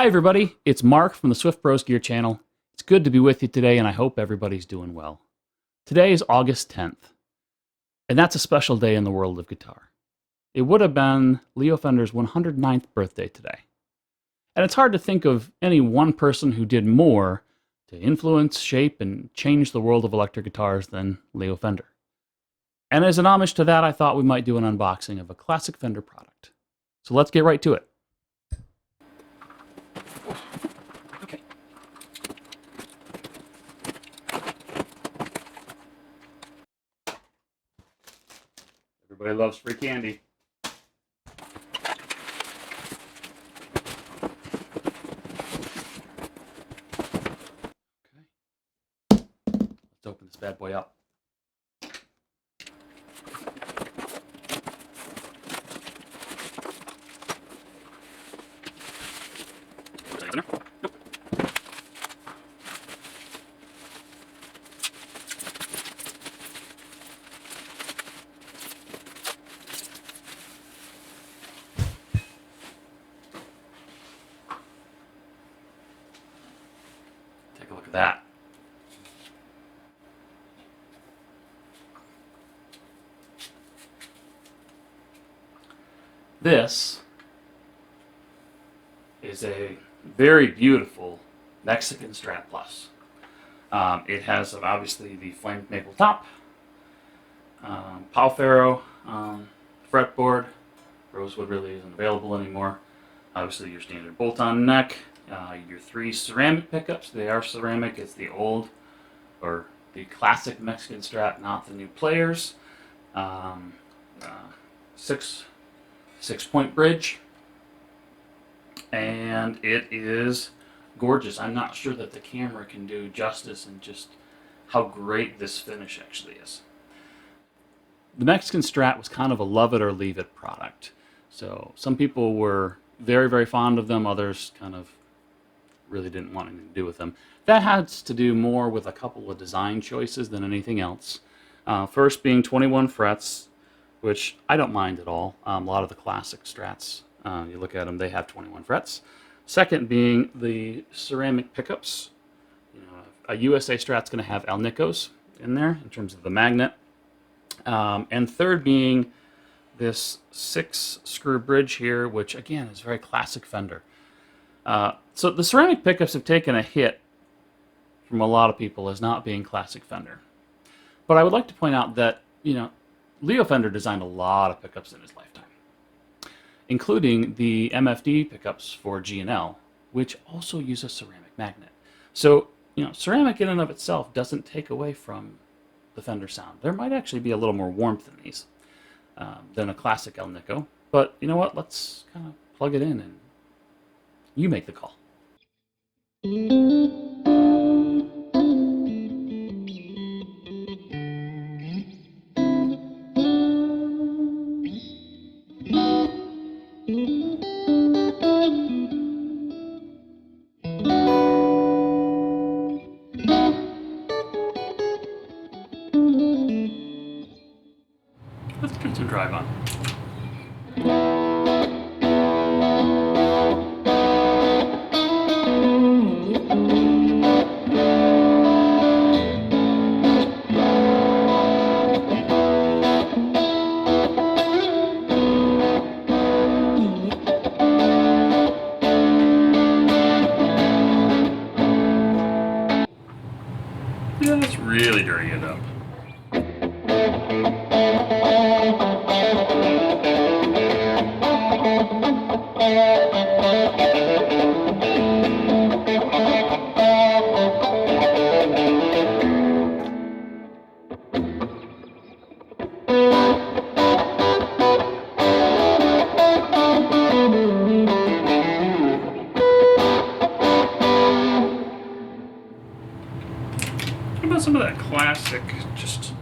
Hi everybody, it's Mark from the Swift Bros Gear channel. It's good to be with you today and I hope everybody's doing well. Today is August 10th, and that's a special day in the world of guitar. It would have been Leo Fender's 109th birthday today. And it's hard to think of any one person who did more to influence, shape, and change the world of electric guitars than Leo Fender. And as an homage to that, I thought we might do an unboxing of a classic Fender product. So let's get right to it. Okay. Everybody loves free candy. Okay. Let's open this bad boy up. Take a look at that. This is a very beautiful Mexican Strat Plus. It has obviously the flamed maple top, Palfaro fretboard. Rosewood really isn't available anymore. Obviously your standard bolt-on neck, your three ceramic pickups. They are ceramic. It's the old or the classic Mexican Strat, not the new players. Six-point bridge, and it is gorgeous. I'm not sure that the camera can do justice in just how great this finish actually is. The Mexican Strat was kind of a love it or leave it product. So some people were very, very fond of them. Others kind of really didn't want anything to do with them. That has to do more with a couple of design choices than anything else. First being 21 frets, which I don't mind at all. A lot of the classic Strats, you look at them, they have 21 frets. Second being the ceramic pickups. You know, a USA Strat's going to have alnicos in there in terms of the magnet. And third being this 6-screw bridge here, which again is very classic Fender. So the ceramic pickups have taken a hit from a lot of people as not being classic Fender. But I would like to point out that, you know, Leo Fender designed a lot of pickups in his lifetime, including the MFD pickups for G&L, which also use a ceramic magnet. So, you know, ceramic in and of itself doesn't take away from the Fender sound. There might actually be a little more warmth in these than a classic El Nico. But you know what? Let's kind of plug it in and you make the call. Let's get some drive on. Yeah, let's really dirty it up. What about some of that classic, just...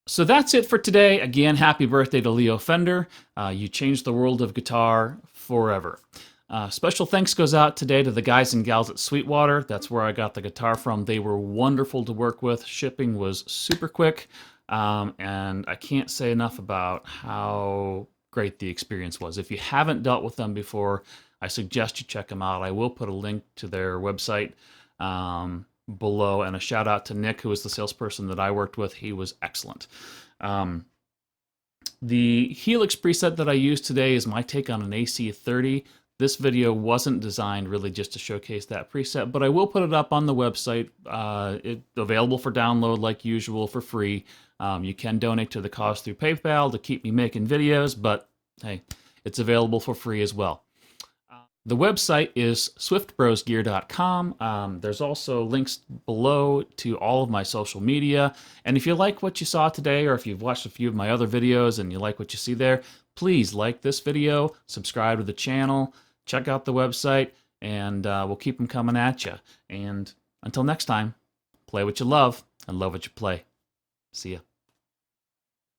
So that's it for today. Again, happy birthday to Leo Fender. You changed the world of guitar forever. Special thanks goes out today to the guys and gals at Sweetwater. That's where I got the guitar from. They were wonderful to work with. Shipping was super quick. And I can't say enough about how great the experience was. If you haven't dealt with them before, I suggest you check them out. I will put a link to their website below, and a shout out to Nick, who was the salesperson that I worked with. He was excellent. The Helix preset that I used today is my take on an AC30. This video wasn't designed really just to showcase that preset, but I will put it up on the website. It's available for download like usual for free. You can donate to the cause through PayPal to keep me making videos, but hey, it's available for free as well. The website is swiftbrosgear.com. There's also links below to all of my social media. And if you like what you saw today, or if you've watched a few of my other videos and you like what you see there, please like this video, subscribe to the channel, check out the website, and we'll keep them coming at you. And until next time, play what you love and love what you play. See ya.